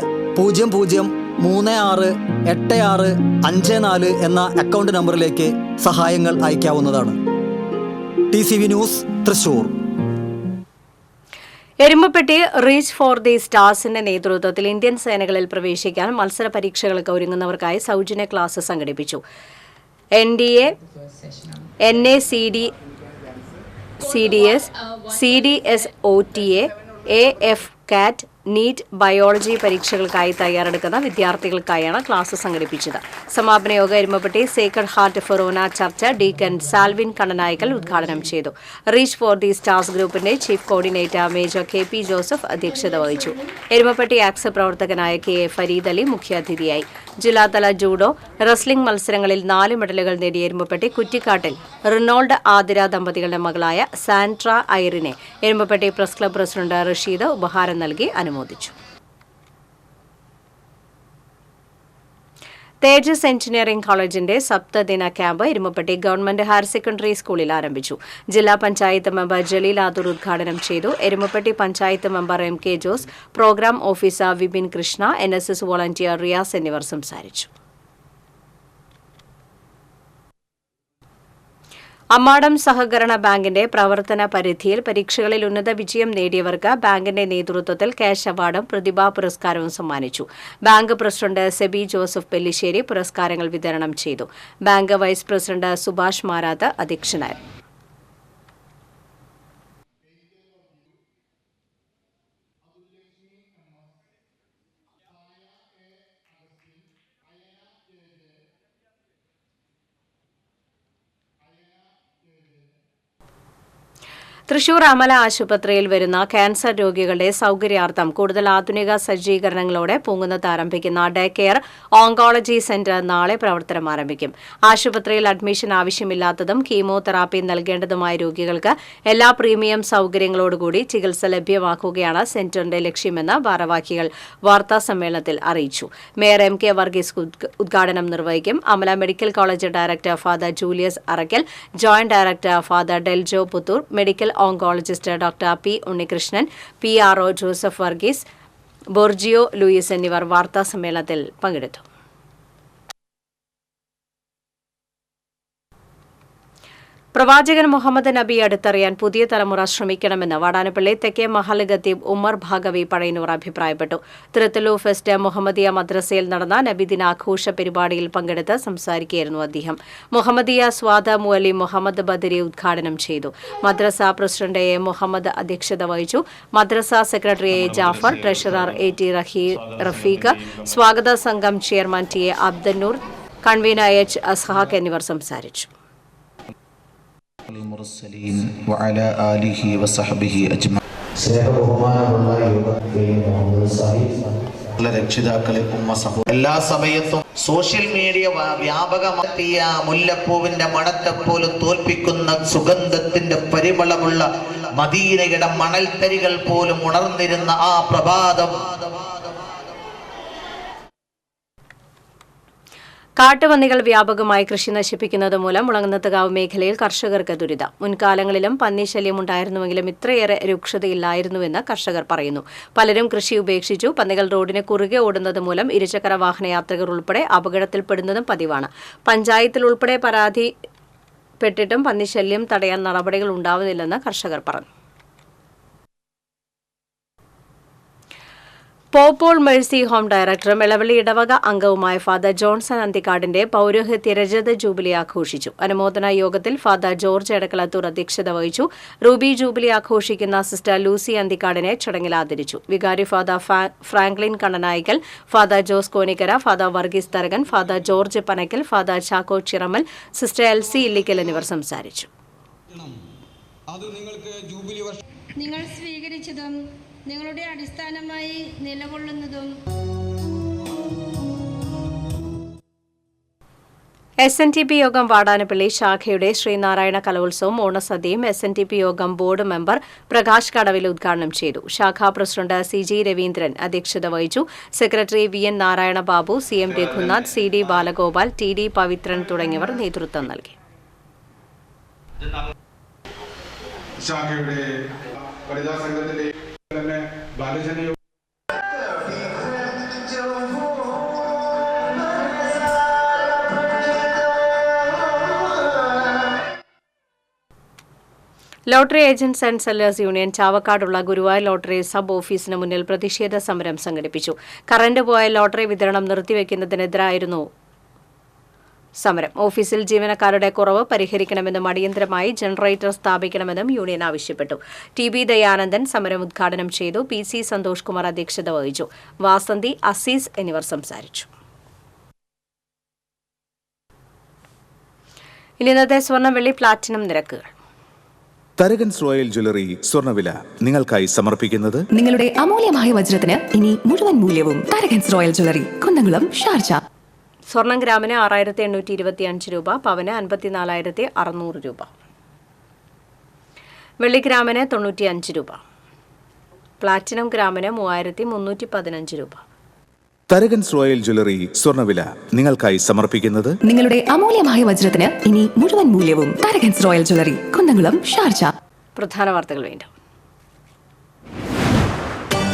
368654 എന്ന അക്കൗണ്ട് നമ്പറിലേക്ക് സഹായങ്ങൾ അയക്കാവുന്നതാണ്. TCV news Thrissur. Erumapetty reach for the സ്റ്റാർസിന്റെ നേതൃത്വത്തിൽ ഇന്ത്യൻ സേനകളിൽ പ്രവേശിക്കാൻ മത്സര പരീക്ഷകൾക്ക് ഒരുങ്ങുന്നവർക്കായി സൗജന്യ ക്ലാസ് സംഘടിപ്പിച്ചു. NDA, NACD, CDS, CDS OTA, AF CAT, NEET biology പരീക്ഷകൾക്കായി തയ്യാറെടുക്കുന്ന വിദ്യാർത്ഥികൾക്കായാണ് ക്ലാസ് സംഘടിപ്പിച്ചത്. സമാപന യോഗം Erumapetty sacred heart forane church deacon Salvin Kannanaikkal ഉദ്ഘാടനം ചെയ്തു. റീച്ച് ഫോർ ദി സ്റ്റാർസ് ഗ്രൂപ്പിന്റെ chief coordinator major KP Joseph അധ്യക്ഷത വഹിച്ചു. എരുമപ്പെട്ടി ആക്സ് പ്രവർത്തകനായ KA ഫരീദ് അലി മുഖ്യാതിഥിയായി. ജില്ലാതല ജൂഡോ, റെസ്ലിംഗ് മത്സരങ്ങളിൽ 4 മെഡലുകൾ നേടിയ എരുമപ്പെട്ടി കുറ്റിക്കാട്ടിൽ റിനോൾഡ് ആതിര ദമ്പതികളുടെ മകളായ സാൻട്ര ഐറിനെ Erumapetty press club president Rasheed ഉപഹാരം നൽകി അനുമോദിച്ചു. തേജസ് എഞ്ചിനീയറിംഗ് കോളേജിന്റെ സപ്തദിന camp Erumapetty government higher secondary സ്കൂളിൽ ആരംഭിച്ചു. ജില്ലാ പഞ്ചായത്ത് മെമ്പർ ജലീൽ ആദൂർ ഉദ്ഘാടനം ചെയ്തു. Erumapetty panchayat member MK Jose, programme officer Vipin Krishna, NSS volunteer Riyas എന്നിവർ സംസാരിച്ചു. അമ്മാടം സഹകരണ ബാങ്കിന്റെ പ്രവർത്തന പരിധിയിൽ പരീക്ഷകളിൽ ഉന്നത വിജയം നേടിയവർക്ക് ബാങ്കിന്റെ നേതൃത്വത്തിൽ ക്യാഷ് അവാർഡും പ്രതിഭാ പുരസ്കാരവും സമ്മാനിച്ചു. ബാങ്ക് പ്രസിഡന്റ് സെബി ജോസഫ് പെല്ലിശ്ശേരി പുരസ്കാരങ്ങൾ വിതരണം ചെയ്തു. Bank vice president Subhash Marath അധ്യക്ഷനായിരുന്നു. തൃശൂർ അമല ആശുപത്രിയിൽ വരുന്ന ക്യാൻസർ രോഗികളുടെ സൌകര്യാർത്ഥം കൂടുതൽ ആധുനിക സജ്ജീകരണങ്ങളോടെ പൂങ്കുന്നത്ത് ആരംഭിക്കുന്ന ഡേ കെയർ ഓങ്കോളജി സെന്റർ നാളെ പ്രവർത്തനം ആരംഭിക്കും. ആശുപത്രിയിൽ അഡ്മിഷൻ ആവശ്യമില്ലാത്തതും കീമോതെറാപ്പി നൽകേണ്ടതുമായ രോഗികൾക്ക് എല്ലാ പ്രീമിയം സൌകര്യങ്ങളോടുകൂടി ചികിത്സ ലഭ്യമാക്കുകയാണ് സെന്ററിന്റെ ലക്ഷ്യമെന്ന് ഭാരവാഹികൾ വാർത്താസമ്മേളനത്തിൽ അറിയിച്ചു. മേയർ MK വർഗീസ് ഉദ്ഘാടനം നിർവഹിക്കും. Amala medical college director father Julius Arackal, joint director father Deljo Puthur, medical oncologist doctor P. Unnikrishnan, PRO Joseph Varghese, Borgio Louis എന്നിവർ വാർത്താസമ്മേളനത്തിൽ പങ്കെടുത്തു. പ്രവാചകൻ മുഹമ്മദ് നബി അടുത്തറിയാൻ പുതിയ തലമുറ ശ്രമിക്കണമെന്ന് വാടാനപ്പള്ളി തെക്കേ മഹൽ ഖത്തീബ് ഉമ്മർ ഭാഗവി പഴയന്നൂർ അഭിപ്രായപ്പെട്ടു. തിരുത്തലു ഫെസ്റ്റ് മുഹമ്മദിയ മദ്രസയിൽ നടന്ന നബിദിനാഘോഷ പരിപാടിയിൽ പങ്കെടുത്ത് സംസാരിക്കുകയായിരുന്നു അദ്ദേഹം. മുഹമ്മദിയ സ്വാദ മുഅല്ലിം മുഹമ്മദ് ബദരി ഉദ്ഘാടനം ചെയ്തു. മദ്രസ പ്രസിഡന്റ് A. മുഹമ്മദ് അധ്യക്ഷത വഹിച്ചു. Madrasa secretary A. Jafar, treasurer AT Rafeeq, സ്വാഗത സംഘം chairman TA Abdannoor, convener H. Ashaq എന്നിവർ സംസാരിച്ചു. രക്ഷിതാക്കളെ, എല്ലാ സമയത്തും സോഷ്യൽ മീഡിയ വ്യാപകമാക്കിയ മുല്ലപ്പൂവിന്റെ മണത്തെപ്പോലും തോൽപ്പിക്കുന്ന സുഗന്ധത്തിന്റെ പരിമളമുള്ള മദീനയുടെ മണൽത്തരികൾ പോലും ഉണർന്നിരുന്ന ആ പ്രഭാതം. കാട്ടുപന്നികൾ വ്യാപകമായി കൃഷി നശിപ്പിക്കുന്നത് മൂലം മുളങ്ങുന്നത്തുകാവ് മേഖലയിൽ കർഷകർക്ക് ദുരിതം. മുൻകാലങ്ങളിലും പന്നിശല്യം ഉണ്ടായിരുന്നുവെങ്കിലും ഇത്രയേറെ രൂക്ഷതയില്ലായിരുന്നുവെന്ന് കർഷകർ പറയുന്നു. പലരും കൃഷി ഉപേക്ഷിച്ചു. പന്നികൾ റോഡിന് കുറുകെ ഓടുന്നത് മൂലം ഇരുചക്ര വാഹന യാത്രികർ ഉൾപ്പെടെ അപകടത്തിൽപ്പെടുന്നതും പതിവാണ്. പഞ്ചായത്തിൽ ഉൾപ്പെടെ പരാതിപ്പെട്ടിട്ടും പന്നിശല്യം തടയാൻ നടപടികൾ ഉണ്ടാവുന്നില്ലെന്ന് കർഷകർ പറഞ്ഞു. പോപ്പോൾ മേഴ്സി ഹോം ഡയറക്ടറും എളവള്ളി ഇടവക അംഗവുമായ ഫാദർ ജോൺസൺ അന്തിക്കാടിന്റെ പൌരോഹിത്യ രജത ജൂബിലി ആഘോഷിച്ചു. അനുമോദന യോഗത്തിൽ ഫാദർ ജോർജ് എടക്കളത്തൂർ അധ്യക്ഷത വഹിച്ചു. റൂബി ജൂബിലി ആഘോഷിക്കുന്ന സിസ്റ്റർ ലൂസി അന്തിക്കാടിനെ ചടങ്ങിൽ ആദരിച്ചു. വികാരി father Franklin Kannanaikkal, father Jose Konikkara, father Varghese Tharakan, father George Panakkal, father Chacko Chiramel, sister LC Illikkal എന്നിവർ സംസാരിച്ചു. നിങ്ങൾ സ്വീകരിച്ചതും നിങ്ങളുടെ അടിസ്ഥാനമായി നിലകൊള്ളുന്നതും SNTP യോഗം വാടാനപ്പള്ളി ശാഖയുടെ ശ്രീനാരായണ കലോത്സവം ഓണസദ്യയും SNTP യോഗം ബോർഡ് മെമ്പർ പ്രകാശ് കടവിൽ ഉദ്ഘാടനം ചെയ്തു. ശാഖാ പ്രസിഡന്റ് CG രവീന്ദ്രൻ അധ്യക്ഷത വഹിച്ചു. Secretary VN Narayana Babu, CM Raghunath, CD Balagopal, TD Pavithran തുടങ്ങിയവർ നേതൃത്വം നൽകി. ശാഖയുടെ വനിതാ സംഘത്തിന്റെ തന്നെ ബാലജനയോ lottery agents and sellers union ചാവക്കാടുള്ള ഗുരുവായൂർ ലോട്ടറി സബ് ഓഫീസിന് മുന്നിൽ പ്രതിഷേധ സമരം സംഘടിപ്പിച്ചു. കറന്റ് പോയ ലോട്ടറി വിതരണം നിർത്തിവെക്കുന്നതിനെതിരായിരുന്നു സമരം. ഓഫീസിൽ ജീവനക്കാരുടെ കുറവ് പരിഹരിക്കണമെന്നും അടിയന്തരമായി ജനറേറ്റർ സ്ഥാപിക്കണമെന്നും യൂണിയൻ ആവശ്യപ്പെട്ടു. TB ദയാനന്ദൻ സമരം ഉദ്ഘാടനം ചെയ്തു. PC സന്തോഷ് കുമാർ അധ്യക്ഷത വഹിച്ചു. വാസന്തി, അസീസ് എന്നിവർ സംസാരിച്ചു. ഇനി ഇന്നത്തെ സ്വർണ്ണ വെള്ളി പ്ലാറ്റിനം നിരക്കുകൾ. തരകൻസ് റോയൽ ജ്വല്ലറി സ്വർണ്ണവില നിങ്ങൾക്കായി സമർപ്പിക്കുന്നത് നിങ്ങളുടെ അമൂല്യമായ വജ്രത്തിന് ഇനി മുഴുവൻ മൂല്യവും Tharakans royal jewellery, Kunnamkulam, Sharjah. സ്വർണം ഗ്രാമിന് 6825 രൂപ, പവന് 54,600 രൂപ, വെള്ളിഗ്രാമിന് 95 രൂപ, പ്ലാറ്റിനം ഗ്രാമിന് 3315 രൂപ. തരകൻസ് റോയൽ ജ്വല്ലറി സ്വർണ്ണവില നിങ്ങൾക്കായി സമർപ്പിക്കുന്നത് നിങ്ങളുടെ അമൂല്യമായ വജ്രത്തിന് ഇനി മുഴുവൻ മൂല്യവും Tharakans royal jewellery, Kunnamkulam, Sharjah. പ്രധാന വാർത്തകൾ വീണ്ടും.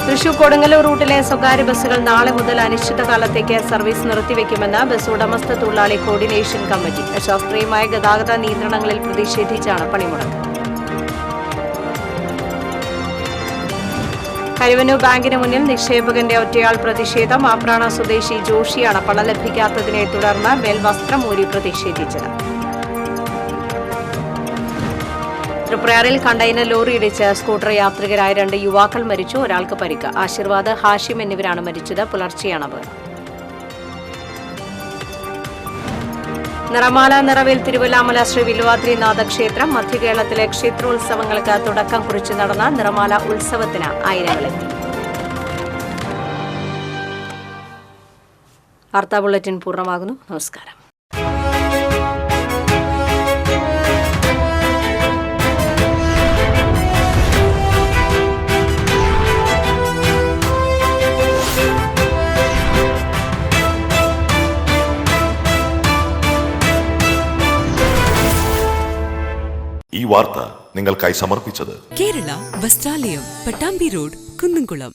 തൃശൂർ കൊടുങ്ങല്ലൂർ റൂട്ടിലെ സ്വകാര്യ ബസ്സുകൾ നാളെ മുതൽ അനിശ്ചിതകാലത്തേക്ക് സർവീസ് നിർത്തിവെക്കുമെന്ന് ബസ് ഉടമസ്ഥ തൊഴിലാളി കോർഡിനേഷൻ കമ്മിറ്റി. അശാസ്ത്രീയമായ ഗതാഗത നിയന്ത്രണങ്ങളിൽ പ്രതിഷേധിച്ചാണ് പണിമുടക്ക്. കരുവന്നൂർ ബാങ്കിന് മുന്നിൽ നിക്ഷേപകന്റെ ഒറ്റയാൾ പ്രതിഷേധം. ആപ്രാണ സ്വദേശി ജോഷിയാണ് പണം ലഭിക്കാത്തതിനെ തുടർന്ന് മേൽവസ്ത്രം ഊരി പ്രതിഷേധിച്ചത്. തൃപ്രയാറിൽ കണ്ടെയ്നർ ലോറി ഇടിച്ച് സ്കൂട്ടർ യാത്രികരായ 2 യുവാക്കൾ മരിച്ചു. ഒരാൾക്ക് പരിക്ക്. ആശീർവാദ്, ഹാഷിം എന്നിവരാണ് മരിച്ചത്. പുലർച്ചെയാണ് അപകടം. നിറമാല നിറവിൽ തിരുവല്ലാമല ശ്രീ വില്വാദ്രിനാഥ ക്ഷേത്രം. മധ്യകേരളത്തിലെ ക്ഷേത്രോത്സവങ്ങൾക്ക് തുടക്കം കുറിച്ച് നടന്ന നിറമാല ഉത്സവത്തിന് ആയിരങ്ങളെത്തി. വാർത്താ ബുള്ളറ്റിൻ പൂർണ്ണമാകുന്നു. നമസ്കാരം. ഈ വാർത്ത നിങ്ങൾക്കായി സമർപ്പിച്ചത് കേരള വസ്ത്രാലയം, പട്ടാമ്പി റോഡ്, കുന്നംകുളം.